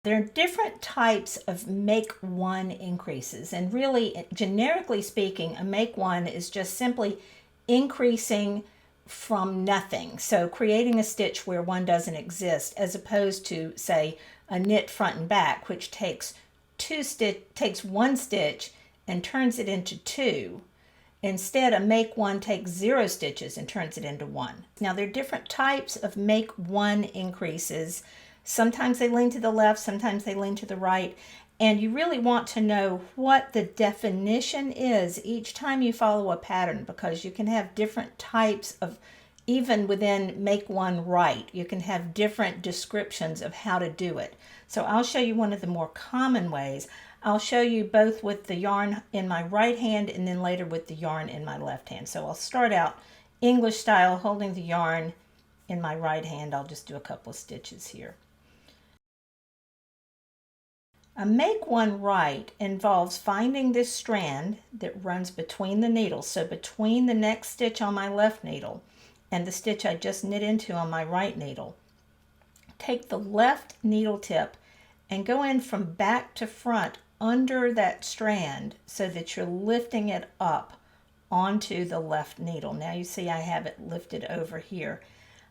There are different types of make one increases, and really, generically speaking, a make one is just simply increasing from nothing. So creating a stitch where one doesn't exist, as opposed to, say, a knit front and back, which takes one stitch and turns it into two. Instead, a make one takes 0 stitches and turns it into 1. Now, there are different types of make one increases. Sometimes they lean to the left, sometimes they lean to the right, and you really want to know what the definition is each time you follow a pattern, because you can have different types of, even within make one right, you can have different descriptions of how to do it. So I'll show you one of the more common ways. I'll show you both with the yarn in my right hand and then later with the yarn in my left hand. So I'll start out English style, holding the yarn in my right hand. I'll just do a couple of stitches here. A make one right involves finding this strand that runs between the needles. So between the next stitch on my left needle and the stitch I just knit into on my right needle. Take the left needle tip and go in from back to front under that strand so that you're lifting it up onto the left needle. Now you see I have it lifted over here.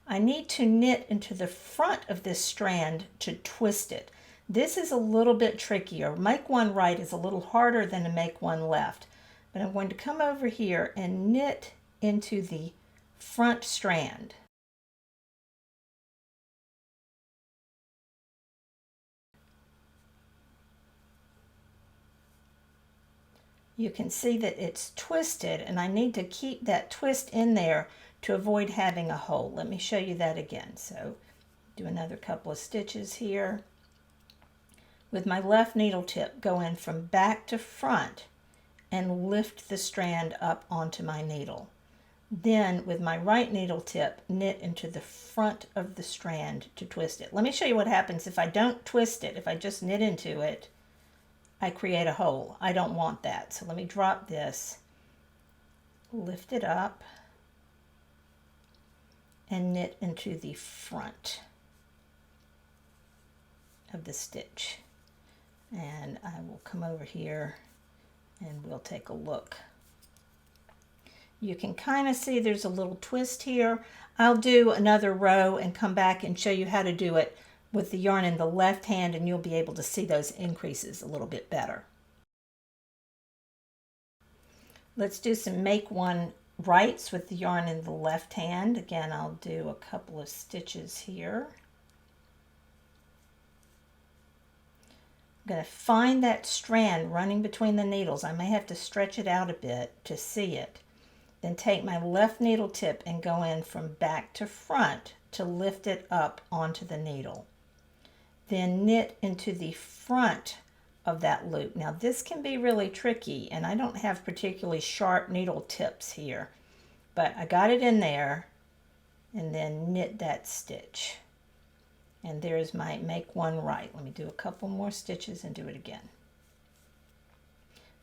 I need to knit into the front of this strand to twist it. This is a little bit trickier. Make one right is a little harder than a make one left. But I'm going to come over here and knit into the front strand. You can see that it's twisted, and I need to keep that twist in there to avoid having a hole. Let me show you that again. So do another couple of stitches here. With my left needle tip, go in from back to front and lift the strand up onto my needle. Then with my right needle tip, knit into the front of the strand to twist it. Let me show you what happens if I don't twist it. If I just knit into it, I create a hole. I don't want that. So let me drop this, lift it up, and knit into the front of the stitch. And I will come over here and we'll take a look. You can kind of see there's a little twist here. I'll do another row and come back and show you how to do it with the yarn in the left hand, and you'll be able to see those increases a little bit better. Let's do some make one rights with the yarn in the left hand. Again, I'll do a couple of stitches here. I'm going to find that strand running between the needles. I may have to stretch it out a bit to see it. Then take my left needle tip and go in from back to front to lift it up onto the needle. Then knit into the front of that loop. Now this can be really tricky, and I don't have particularly sharp needle tips here, but I got it in there, and then knit that stitch. And there's my make one right. Let me do a couple more stitches and do it again.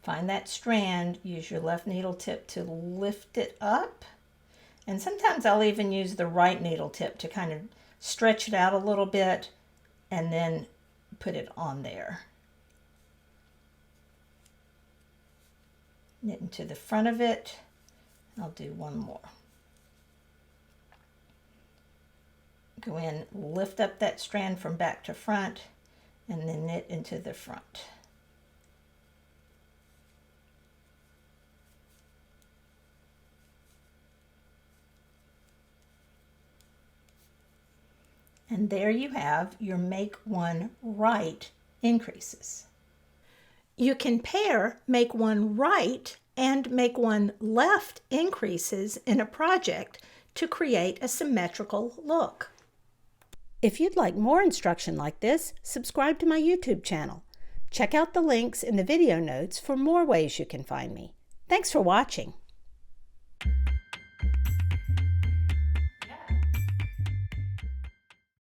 Find that strand, use your left needle tip to lift it up. And sometimes I'll even use the right needle tip to kind of stretch it out a little bit and then put it on there. Knit into the front of it. I'll do one more. Go in, lift up that strand from back to front, and then knit into the front. And there you have your make one right increases. You can pair make one right and make one left increases in a project to create a symmetrical look. If you'd like more instruction like this, subscribe to my YouTube channel. Check out the links in the video notes for more ways you can find me. Thanks for watching.